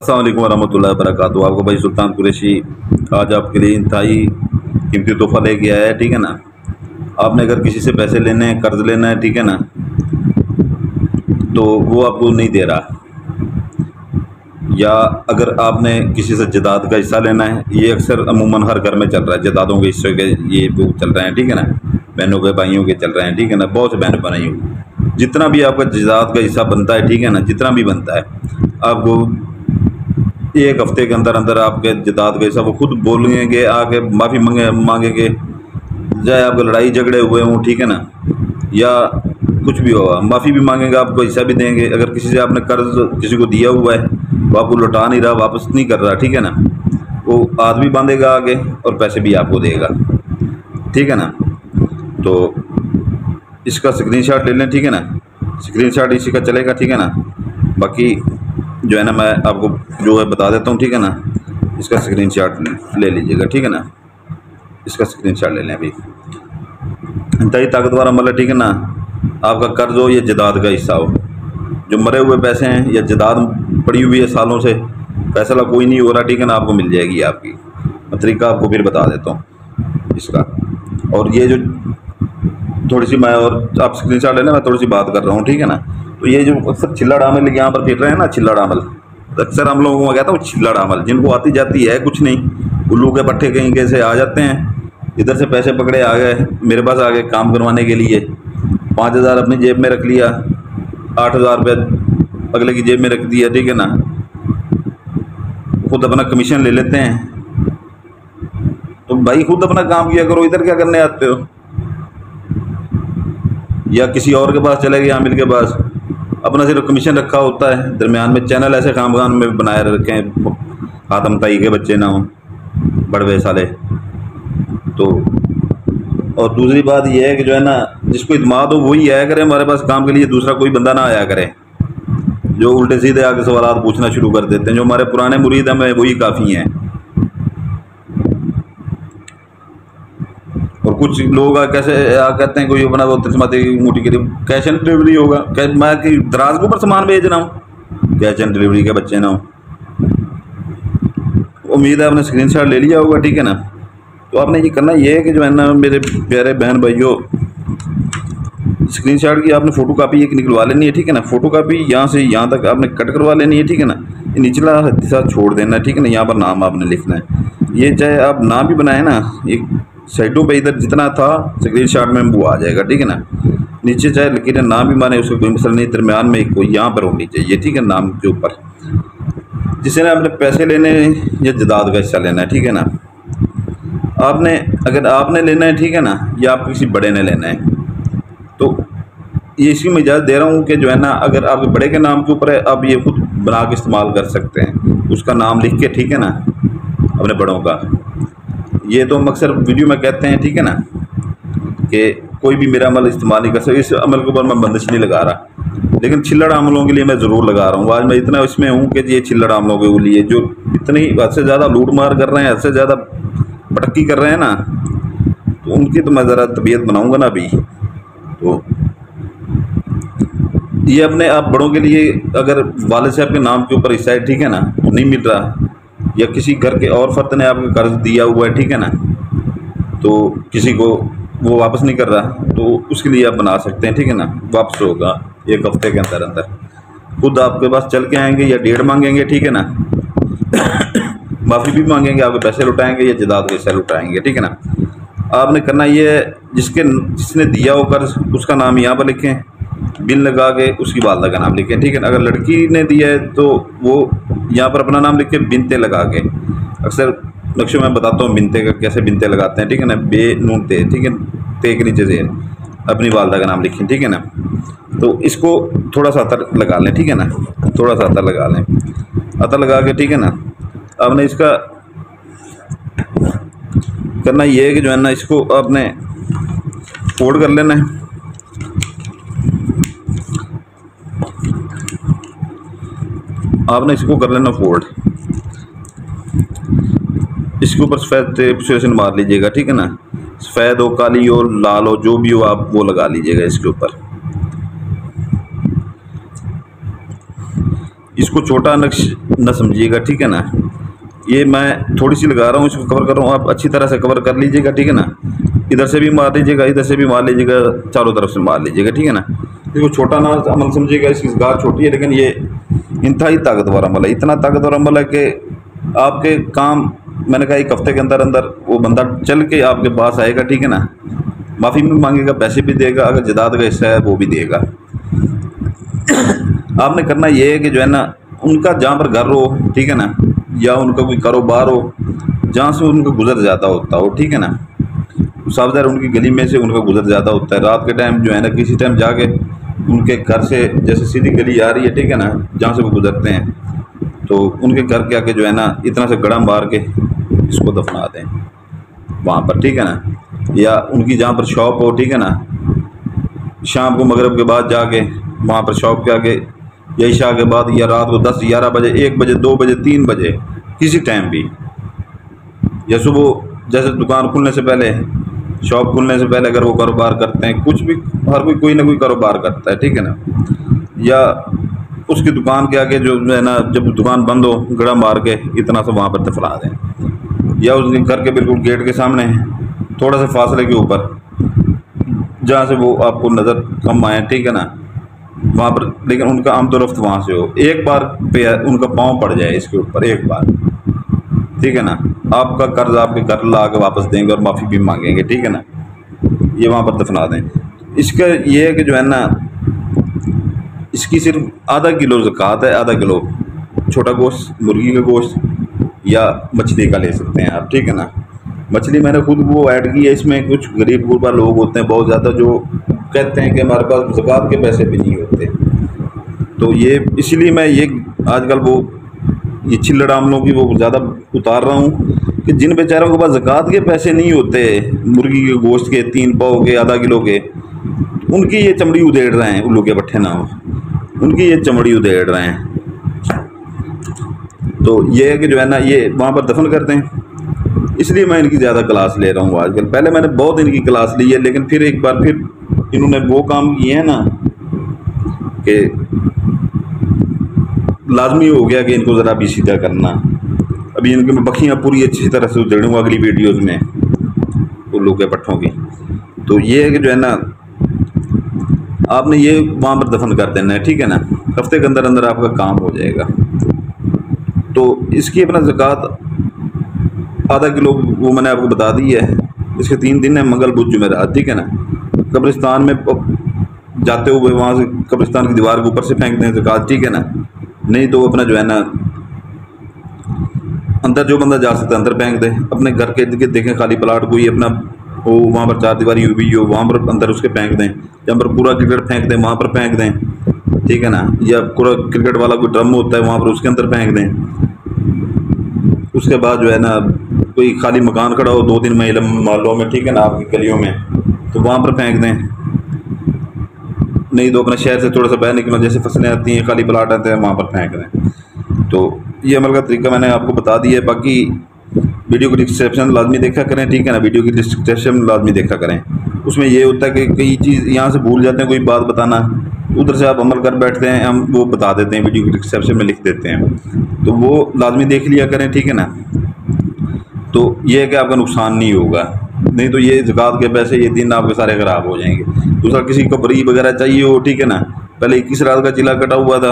अस्सलाम वालेकुम वरहमतुल्लाहि वबरकातुहू। आपको भाई सुल्तान कुरैशी आज आपके लिए इंतहाई कीमती तोहफ़ा लेके आया है, ठीक है ना। आपने अगर किसी से पैसे लेने हैं, कर्ज लेना है, ठीक है ना, तो वो आपको नहीं दे रहा, या अगर आपने किसी से जदाद का हिस्सा लेना है, ये अक्सर अमूमन हर घर में चल रहा है, जदादों के हिस्से के ये वो चल रहे हैं, ठीक है ना, बहनों के भाइयों के चल रहे हैं, ठीक है ना, बहुत से बहन भाइयों जितना भी आपका जदाद का हिस्सा बनता है, ठीक है ना, जितना भी बनता है आपको एक हफ्ते के अंदर अंदर आपके जदाद का हिस्सा वो खुद बोलेंगे, आके माफ़ी मांगेंगे, चाहे आपको लड़ाई झगड़े हुए हों, ठीक है ना, या कुछ भी होगा, माफ़ी भी मांगेंगे, आपको हिस्सा भी देंगे। अगर किसी से आपने कर्ज किसी को दिया हुआ है, वो आपको लौटा नहीं रहा, वापस नहीं कर रहा, ठीक है ना, वो हाथ भी बांधेगा आगे और पैसे भी आपको देगा, ठीक है ना। तो इसका स्क्रीनशॉट ले लें, ठीक है ना, स्क्रीनशॉट इसी का चलेगा, ठीक है ना। बाकी जो है ना मैं आपको जो है बता देता हूँ, ठीक है ना। इसका स्क्रीनशॉट ले लीजिएगा, ठीक है ना, इसका स्क्रीनशॉट ले लें अभी। इंतहाई ताकतवर अमल है, ठीक है ना। आपका कर्ज हो या जदाद का हिस्सा हो, जो मरे हुए पैसे हैं या जदाद पड़ी हुई है सालों से, फैसला कोई नहीं हो रहा, ठीक है ना, आपको मिल जाएगी। आपकी तरीका आपको फिर बता देता हूँ इसका। और ये जो थोड़ी सी मैं और आप स्क्रीनशॉट लेना, मैं थोड़ी सी बात कर रहा हूँ, ठीक है ना। तो ये जो अक्सर छिल्लड़ अमल यहाँ पर फिर रहे हैं ना, छिल्लड़ अमल, तो अक्सर हम लोगों को कहता हूँ छिल्लड़ अमल, जिनको आती जाती है कुछ नहीं, उल्लू के पट्टे कहीं कैसे आ जाते हैं, इधर से पैसे पकड़े आ गए मेरे पास, आ गए काम करवाने के लिए, 5,000 अपनी जेब में रख लिया, 8,000 रुपये अगले की जेब में रख दिया, ठीक है ना, खुद अपना कमीशन ले लेते हैं। तो भाई खुद अपना काम किया करो, इधर क्या करने आते हो, या किसी और के पास चले गए आमिल के पास, अपना सिर्फ कमीशन रखा होता है। दरमियान में चैनल ऐसे खाम में बनाए रखे हैं, आदम ताई के बच्चे ना हों, बड़वे साले। तो और दूसरी बात यह है कि जो है ना, जिसको इत्मीनान हो वही आया करे हमारे पास काम के लिए, दूसरा कोई बंदा ना आया करे जो उल्टे सीधे आके सवाल पूछना शुरू कर देते हैं। जो हमारे पुराने मुरीद हैं वही काफ़ी हैं। और कुछ लोग कैसे कहते हैं, कोई अपना वो तस्माती मोटी के लिए कैश एंड डिलीवरी होगा, मैं कि दराज के ऊपर सामान भेज रहा हूँ, कैश एंड डिलीवरी के बच्चे ना हो। उम्मीद है आपने स्क्रीनशॉट ले लिया होगा, ठीक है ना। तो आपने ये करना ये है कि जो है ना मेरे प्यारे बहन भाइयों, स्क्रीनशॉट की आपने फ़ोटो कापी एक निकलवा लेनी है, ठीक है ना। फ़ोटो कापी यहाँ से यहाँ तक आपने कट करवा लेनी है, ठीक है ना। ये निचला हिस्सा छोड़ देना है, ठीक है ना। यहाँ पर नाम आपने लिखना है, ये चाहे आप नाम भी बनाए ना, एक साइडों पे इधर जितना था स्क्रीनशॉट में वो आ जाएगा, ठीक है ना। नीचे चाहे लकीरें नाम भी माने, उसका कोई मसला नहीं, दरमियान में कोई यहाँ पर होनी चाहिए, ठीक है, नाम के ऊपर, जिससे ना आपने पैसे लेने या जदाद का हिस्सा लेना है, ठीक है ना। आपने अगर आपने लेना है, ठीक है ना, या आप किसी बड़े ने लेना है, तो ये इसी में इजाज़त दे रहा हूँ कि जो है ना, अगर आपके बड़े के नाम के ऊपर है, आप ये खुद बना के इस्तेमाल कर सकते हैं, उसका नाम लिख के, ठीक है ना, अपने बड़ों का। ये तो हम अक्सर वीडियो में कहते हैं, ठीक है ना, कि कोई भी मेरा अमल इस्तेमाल नहीं कर सकता। इस अमल के ऊपर मैं बंदिश नहीं लगा रहा, लेकिन छिल्लड़ अमलों के लिए मैं ज़रूर लगा रहा हूँ। आज मैं इतना इसमें हूँ कि ये छिल्लड़ अमलों के लिए जो इतनी हद से ज़्यादा लूट मार कर रहे हैं, हद से ज़्यादा पटक्की कर रहे हैं ना, तो उनकी तो मैं ज़रा तबीयत बनाऊँगा ना अभी। तो ये अपने आप बड़ों के लिए, अगर वालिद साहब के नाम के ऊपर हिस्सा है, ठीक है ना, नहीं मिल रहा, या किसी घर के और फर्द ने आपको कर्ज दिया हुआ है, ठीक है ना, तो किसी को वो वापस नहीं कर रहा, तो उसके लिए आप बना सकते हैं, ठीक है ना। वापस होगा एक हफ्ते के अंदर अंदर, खुद आपके पास चल के आएंगे या डेढ़ मांगेंगे, ठीक है ना, माफ़ी भी मांगेंगे, आपके पैसे लुटाएंगे या जदाद के हिस्से लुटाएंगे, ठीक है ना। आपने करना ये है, जिसने दिया हो कर्ज उसका नाम यहाँ पर लिखें, बिल लगा के उसकी वालदा का नाम लिखें, ठीक है ना। अगर लड़की ने दिया है तो वो यहाँ पर अपना नाम लिखे, बिनते लगा के। अक्सर नक्शे में बताता हूँ बिनते का कैसे बिनते लगाते हैं, ठीक है ना, बे नून ते, ठीक है, ते के नीचे से अपनी वालदा का नाम लिखें, ठीक है ना। तो इसको थोड़ा सा अतर लगा लें, ठीक है ना, थोड़ा सा अतर लगा लें, अतर लगा के, ठीक है ना। आपने इसका करना ये है कि जो है ना, इसको आपने फोल्ड कर लेना है, आपने इसको कर लेना फोल्ड, इसके ऊपर सफ़ेद टेप से मार लीजिएगा, ठीक है ना। सफ़ेद हो, काली हो, लाल हो, जो भी हो आप वो लगा लीजिएगा इसके ऊपर। इसको छोटा नक्श न समझिएगा, ठीक है ना। ये मैं थोड़ी सी लगा रहा हूँ, इसको कवर कर रहा हूँ, आप अच्छी तरह से कवर कर लीजिएगा, ठीक है ना। इधर से भी मार लीजिएगा, इधर से भी मार लीजिएगा, चारों तरफ से मार लीजिएगा, ठीक है ना। इसको छोटा ना अमल समझिएगा, इसकी गार छोटी है, लेकिन ये इंतहाई ताकतवर अमल है। इतना ताकतवर अमल है कि आपके काम, मैंने कहा 1 हफ्ते के अंदर अंदर वो बंदा चल के आपके पास आएगा, ठीक है ना। माफ़ी भी मांगेगा, पैसे भी देगा, अगर जदाद का हिस्सा है वो भी देगा। आपने करना ये है कि जो है ना, उनका जहाँ पर घर हो, ठीक है ना, या उनका कोई कारोबार हो जहाँ से उनका गुजर जाता होता हो, ठीक है ना, सावधान उनकी गली में से उनका गुजर जाता होता है। रात के टाइम जो है ना, किसी टाइम जाके उनके घर से, जैसे सीधी गली आ रही है, ठीक है ना, जहाँ से वो गुजरते हैं, तो उनके घर के आके जो है ना, इतना से गड़ा मार के इसको दफना दें वहाँ पर, ठीक है ना। या उनकी जहाँ पर शॉप हो, ठीक है ना, शाम को मगरिब के बाद जाके वहाँ पर शॉप के आगे, या इशा के बाद, या रात को 10-11 बजे, 1 बजे, 2 बजे, 3 बजे, किसी टाइम भी, या सुबह जैसे दुकान खुलने से पहले, शॉप खुलने से पहले अगर वो कारोबार करते हैं, कुछ भी, हर कोई ना कोई कारोबार करता है, ठीक है ना, या उसकी दुकान के आगे जो है ना, जब दुकान बंद हो, गड़ा मार के इतना सा वहाँ पर दफना दें। या उसके घर के बिल्कुल गेट के सामने थोड़ा सा फासले के ऊपर, जहाँ से वो आपको नज़र कम आए, ठीक है ना, वहाँ पर, लेकिन उनका आमदोरफ्त वहाँ से हो, एक बार पे उनका पाँव पड़ जाए इसके ऊपर, एक बार, ठीक है ना। आपका कर्ज आपके घर ला के वापस देंगे और माफ़ी भी मांगेंगे, ठीक है ना। ये वहाँ पर दफना दें। इसका ये है कि जो है ना, इसकी सिर्फ आधा किलो ज़कात है, आधा किलो छोटा गोश्त, मुर्गी का गोश्त या मछली का ले सकते हैं आप, ठीक है ना। मछली मैंने खुद वो ऐड की है इसमें। कुछ गरीब गुरबा लोग होते हैं बहुत ज़्यादा, जो कहते हैं कि हमारे पास ज़कात के पैसे भी नहीं होते, तो ये इसलिए मैं ये आजकल वो ये चिल्लड़ आमलों की वो ज़्यादा उतार रहा हूँ कि जिन बेचारों के पास ज़कात के पैसे नहीं होते, मुर्गी के गोश्त के 3 पाव के, आधा किलो के, उनकी ये चमड़ी उधेड़ रहे हैं, उल्लू के पट्टे ना हो, उनकी ये चमड़ी उधेड़ रहे हैं। तो ये है कि जो है ना, ये वहाँ पर दफन करते हैं। इसलिए मैं इनकी ज़्यादा क्लास ले रहा हूँ आजकल। पहले मैंने बहुत इनकी क्लास ली है, लेकिन फिर एक बार फिर इन्होंने वो काम किए हैं ना कि लाजमी हो गया कि इनको ज़रा भी सीधा करना। अभी इनके मैं बखियाँ पूरी अच्छी तरह से उधेड़ूँगा अगली वीडियोज़ में उल्लू के पट्टों की। तो ये है कि जो है ना, आपने ये वहाँ पर दफन कर देना है, ठीक है ना। हफ्ते के अंदर अंदर आपका काम हो जाएगा। तो इसकी अपना ज़कात आधा किलो वो मैंने आपको बता दी है। इसके 3 दिन है, मंगल बुध जुमेरात, ठीक है ना। कब्रिस्तान में जाते हुए वहाँ से कब्रिस्तान की दीवार के ऊपर से फेंक दें ज़कात, ठीक है ना। नहीं तो अपना जो है ना, अंदर जो बंदा जा सकता है अंदर फेंक दे। अपने घर के इर्द गिर्द देखें खाली प्लाट कोई अपना हो, वहाँ पर 4 दीवारी हुई हो, वहाँ पर अंदर उसके फेंक दें। जहाँ पर पूरा क्रिकेट फेंक दें वहाँ पर फेंक दें, ठीक है ना। या पूरा क्रिकेट वाला कोई ड्रम होता है वहाँ पर उसके अंदर फेंक दें। उसके बाद जो है ना, कोई खाली मकान खड़ा हो 2-3 महलों में, ठीक है ना, आपकी गलियों में, तो वहाँ पर फेंक दें। नहीं तो अपने शहर से थोड़ा सा बाहर निकलो, जैसे फसलें आती हैं, खाली प्लाट आते हैं, वहाँ पर फेंक दें। तो ये अमल का तरीका मैंने आपको बता दिया है। बाकी वीडियो की डिस्क्रिप्शन लाजमी देखा करें, ठीक है ना। वीडियो की डिस्क्रिप्शन लाजमी देखा करें। उसमें ये होता है कि कई चीज़ यहाँ से भूल जाते हैं, कोई बात बताना, उधर से आप अमल कर बैठते हैं, हम वो बता देते हैं, वीडियो की डिस्क्रिप्शन में लिख देते हैं, तो वो लाजमी देख लिया करें, ठीक है ना। तो ये है कि आपका नुकसान नहीं होगा। नहीं तो ये ज़कात के पैसे ये दिन आपके सारे ख़राब हो जाएंगे। दूसरा, किसी को बरी वगैरह चाहिए हो, ठीक है ना, पहले 21 रात का चिला कटा हुआ था,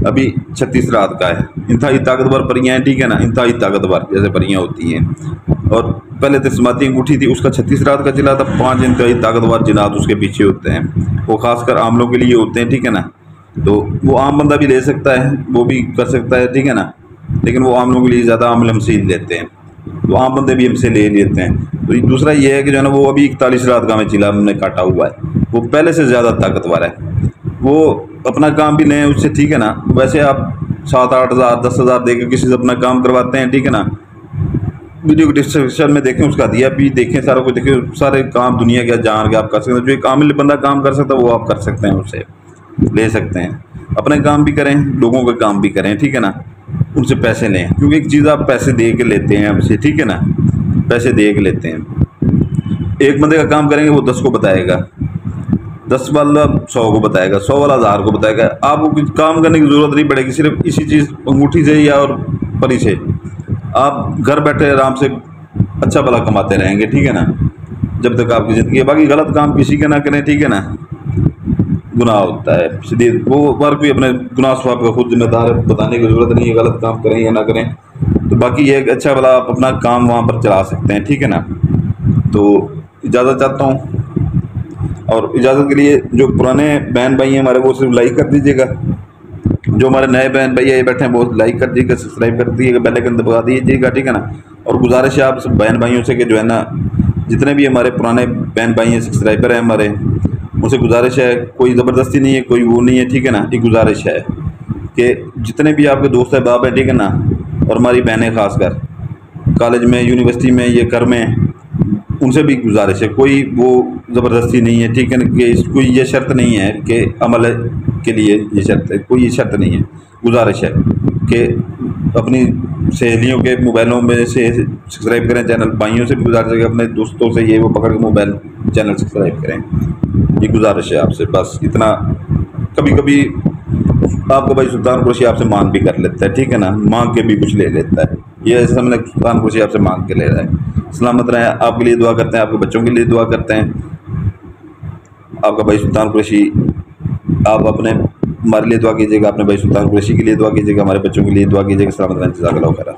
अभी 36 रात का है। इंतहाई ताकतवर परियाँ हैं, ठीक है ना, इंतहाई ताकतवर जैसे परियाँ होती हैं। और पहले तस्माती अंगूठी थी, उसका 36 रात का चिला था। 5 इंतहाई ताकतवर जिनात उसके पीछे होते हैं, वो खासकर आमलों के लिए होते हैं, ठीक है ना। तो वो आम बंदा भी ले सकता है, वो भी कर सकता है, ठीक है ना। लेकिन वो आमलों के लिए ज़्यादा आमल हमसे ही लेते हैं, तो आम बंदे भी हमसे ले लेते हैं। तो दूसरा ये है कि जो है ना, वो अभी 41 रात का हमें चिला हमने काटा हुआ है, वो पहले से ज़्यादा ताकतवर है। वो अपना काम भी लें उससे, ठीक है ना। वैसे आप 7-8 हज़ार 10 हज़ार दे के किसी से अपना काम करवाते हैं, ठीक है ना। वीडियो की डिस्क्रिप्शन में देखें, उसका दिया भी देखें, सारा कुछ देखें, सारे काम दुनिया के जान के आप कर सकते हैं। जो एक आमिल बंदा काम कर सकता है वो आप कर सकते हैं, उससे ले सकते हैं। अपने काम भी करें, लोगों के काम भी करें, ठीक है ना। उनसे पैसे लें, क्योंकि एक चीज़ आप पैसे दे के लेते हैं हमसे, ठीक है ना, पैसे दे के लेते हैं। एक बंदे का काम करेंगे वो 10 को बताएगा, 10 वाला 100 को बताएगा, 100 वाला 1000 को बताएगा। आपको कुछ काम करने की ज़रूरत नहीं पड़ेगी, सिर्फ इसी चीज़ अंगूठी से या और परी से आप घर बैठे आराम से अच्छा भला कमाते रहेंगे, ठीक है ना, जब तक आपकी ज़िंदगी है। बाकी गलत काम किसी के ना करें, ठीक है ना, गुनाह होता है। सीधे वो हर कोई अपने गुनाह स्वभाव का खुद जिम्मेदार है, बताने की ज़रूरत नहीं है गलत काम करें या ना करें। तो बाकी ये अच्छा भला आप अपना काम वहाँ पर चला सकते हैं, ठीक है ना। तो इजाज़त चाहता हूँ, और इजाज़त के लिए जो पुराने बहन भाई हैं हमारे, वो सिर्फ लाइक कर दीजिएगा। जो हमारे नए बहन भैया ये बैठे हैं वो लाइक कर दीजिएगा, सब्सक्राइब कर दीजिएगा, बेल आइकन दबा दीजिएगा, ठीक है ना। और गुजारिश है आप सब बहन भाइयों से कि जो है ना, जितने भी हमारे पुराने बहन भाई हैं, सब्सक्राइबर हैं हमारे, उनसे गुजारिश है, कोई ज़बरदस्ती नहीं है, कोई वो नहीं है, ठीक है ना। एक गुजारिश है कि जितने भी आपके दोस्त अहबाब हैं, ठीक है ना, और हमारी बहनें खासकर कॉलेज में, यूनिवर्सिटी में, ये घर में, उनसे भी गुजारिश है, कोई वो ज़बरदस्ती नहीं है, ठीक है ना, कि कोई ये शर्त नहीं है कि अमल के लिए ये शर्त है, कोई ये शर्त नहीं है। गुजारिश है कि अपनी सहेलियों के मोबाइलों में से सब्सक्राइब करें चैनल, भाइयों से भी गुजारिश है कि अपने दोस्तों से ये वो पकड़ के मोबाइल चैनल सब्सक्राइब करें। ये गुजारिश है आपसे, बस इतना। कभी कभी आपका भाई सुल्तान कुरैशी आपसे मांग भी कर लेता है, ठीक है ना, मांग के भी कुछ ले लेता है। ये ऐसा मैंने सुल्तान कुरैशी आपसे मांग के ले रहा है। सलामत रहें, आपके लिए दुआ करते हैं, आपके बच्चों के लिए दुआ करते हैं। आपका भाई सुल्तान कुरैशी, आप अपने हमारे लिए दुआ कीजिएगा, अपने भाई सुल्तान कुरैशी के लिए दुआ कीजिएगा, हमारे बच्चों के लिए दुआ कीजिएगा। सलामत रहें, जज़ाकल्लाहु खैर।